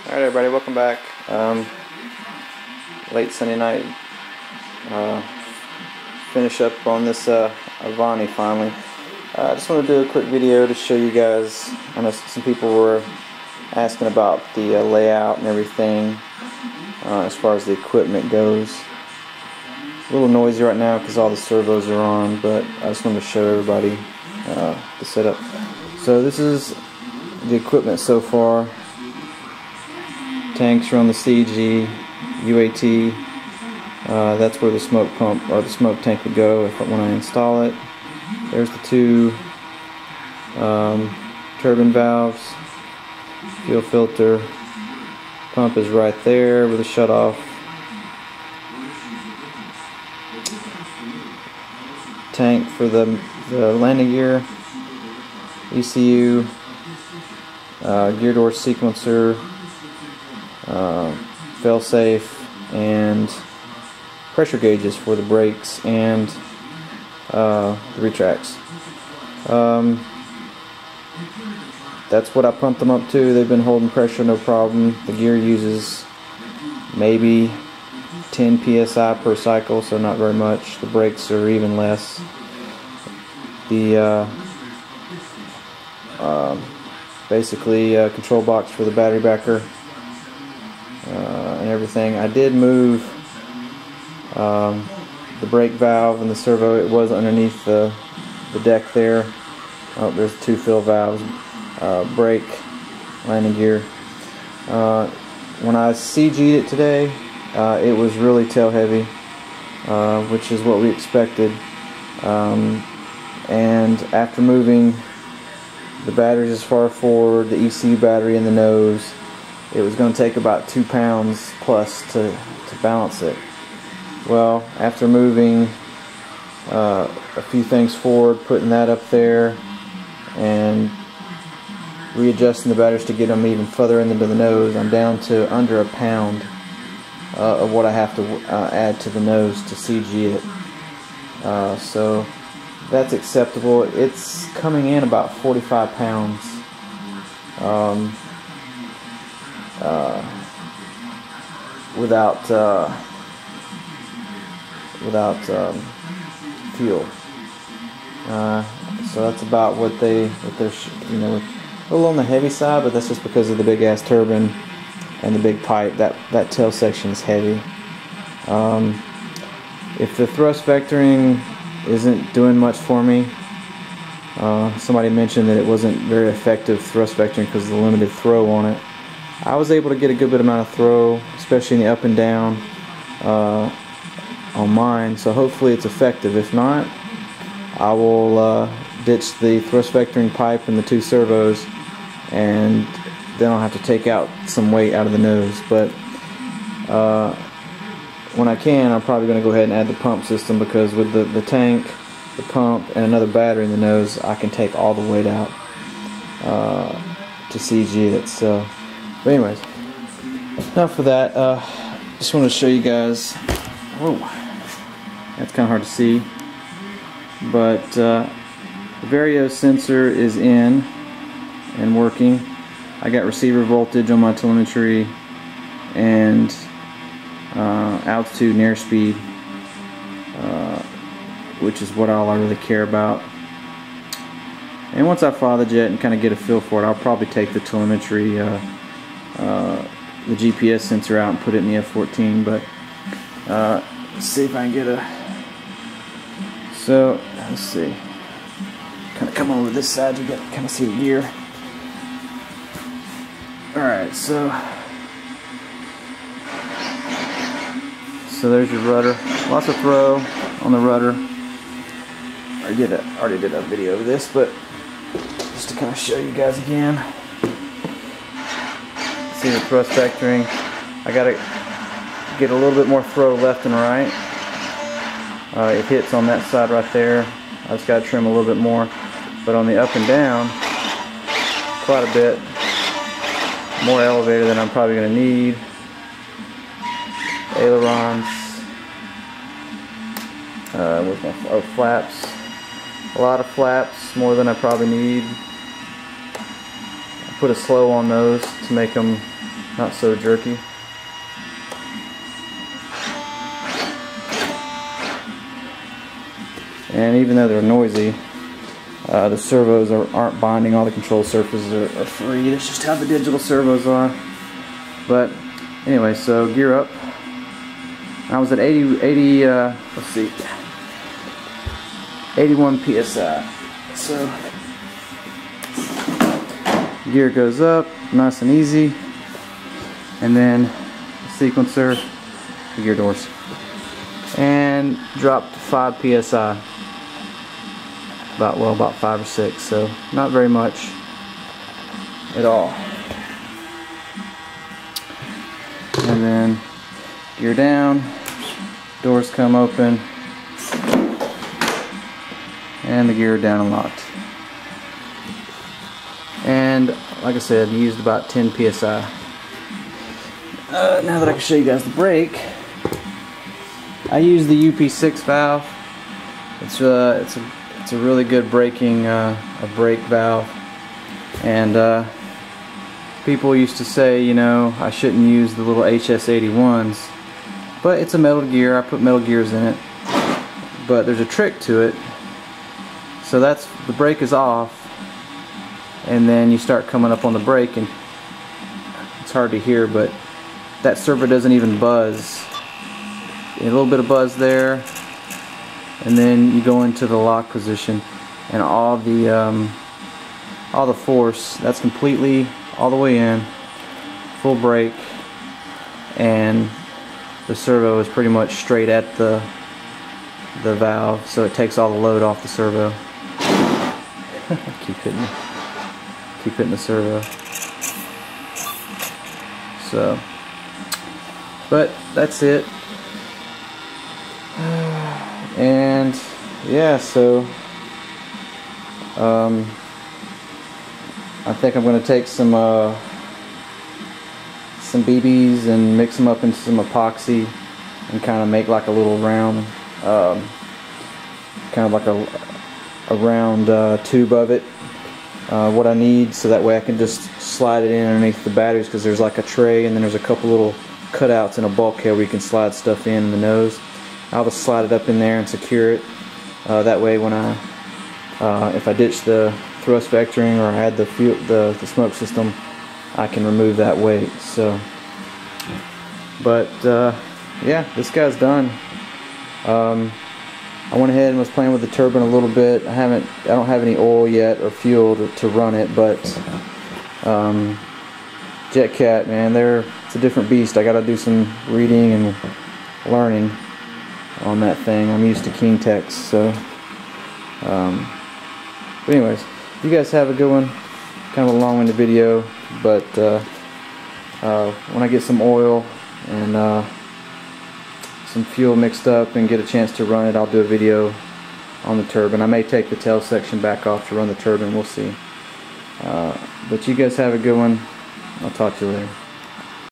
Alright everybody, welcome back. Late Sunday night. Finish up on this Avanti finally. I just want to do a quick video to show you guys. I know some people were asking about the layout and everything as far as the equipment goes. A little noisy right now because all the servos are on, but I just wanted to show everybody the setup. So this is the equipment so far. Tanks are on the CG, UAT. That's where the smoke pump or the smoke tank would go when I install it. There's the two turbine valves, fuel filter, pump is right there with a shutoff. Tank for the landing gear, ECU, gear door sequencer, fail-safe, and pressure gauges for the brakes and the retracts. That's what I pumped them up to. They've been holding pressure no problem. The gear uses maybe 10 psi per cycle, so not very much. The brakes are even less. The basically control box for the battery backer and everything. I did move the brake valve and the servo. It was underneath the deck there. Oh, there's two fill valves, brake, landing gear. When I CG'd it today, it was really tail heavy, which is what we expected. And after moving the batteries as far forward, the ECU battery in the nose, it was going to take about 2 pounds plus to balance it. Well, after moving a few things forward, putting that up there, and readjusting the batteries to get them even further into the nose, I'm down to under 1 pound of what I have to add to the nose to CG it. So that's acceptable. It's coming in about 45 pounds. Without fuel. So that's about what they're a little on the heavy side, but that's just because of the big ass turbine and the big pipe. That tail section is heavy. If the thrust vectoring isn't doing much for me, somebody mentioned that it wasn't very effective thrust vectoring because of the limited throw on it. I was able to get a good bit amount of throw, especially in the up and down on mine, so hopefully it's effective. If not, I will ditch the thrust vectoring pipe and the two servos, and then I'll have to take out some weight out of the nose. But when I can, I'm probably going to go ahead and add the pump system, because with the tank, the pump, and another battery in the nose, I can take all the weight out to CG it. So, but anyways, enough of that. Just want to show you guys. Whoa, that's kind of hard to see, but the Vario sensor is in and working. I got receiver voltage on my telemetry and altitude and airspeed, which is what all I really care about. And once I fly the jet and kind of get a feel for it, I'll probably take the telemetry, the GPS sensor out and put it in the F-14. But let's see if I can get a. So let's see. Kind of come over this side to kind of see the gear. All right, so there's your rudder. Lots of throw on the rudder. I already did a video of this, but just to kind of show you guys again. See the thrust vectoring. I gotta get a little bit more throw left and right. It hits on that side right there. I just gotta trim a little bit more. But on the up and down, quite a bit more elevator than I'm probably gonna need. Ailerons. With my flaps. A lot of flaps, more than I probably need. I put a slow on those to make not so jerky. And even though they're noisy, the servos aren't binding. All the control surfaces are free. That's just how the digital servos are. But anyway, so gear up. I was at 80 let's see, 81 psi. So gear goes up, nice and easy, and then sequencer, the gear doors, and dropped 5 psi. About 5 or 6, so not very much at all. And then gear down, doors come open, and the gear down and locked. And like I said, used about 10 psi. Now that I can show you guys the brake, I use the UP6 valve. It's a really good braking a brake valve, and people used to say, you know, I shouldn't use the little HS81s, but it's a metal gear. I put metal gears in it, but there's a trick to it. So that's, the brake is off, and then you start coming up on the brake, and it's hard to hear, but that servo doesn't even buzz. A little bit of buzz there, and then you go into the lock position, and all the force, that's completely all the way in, full brake, and the servo is pretty much straight at the valve, so it takes all the load off the servo. keep hitting the servo. So, but that's it. And yeah, so I think I'm going to take some BBs and mix them up into some epoxy and kind of make like a little round, kind of like a round tube of it. What I need, so that way I can just slide it in underneath the batteries, because there's like a tray and then there's a couple little cutouts in a bulkhead where you can slide stuff in the nose. I'll just slide it up in there and secure it. That way, when if I ditch the thrust vectoring or add the smoke system, I can remove that weight. So, but yeah, this guy's done. I went ahead and was playing with the turbine a little bit. I don't have any oil yet or fuel to run it, but JetCat, man, it's a different beast. I got to do some reading and learning on that thing. I'm used to King Tex, so but anyways, you guys have a good one. Kind of a long-winded video, but when I get some oil and some fuel mixed up and get a chance to run it, I'll do a video on the turbine. I may take the tail section back off to run the turbine, we'll see. But you guys have a good one. I'll talk to you later.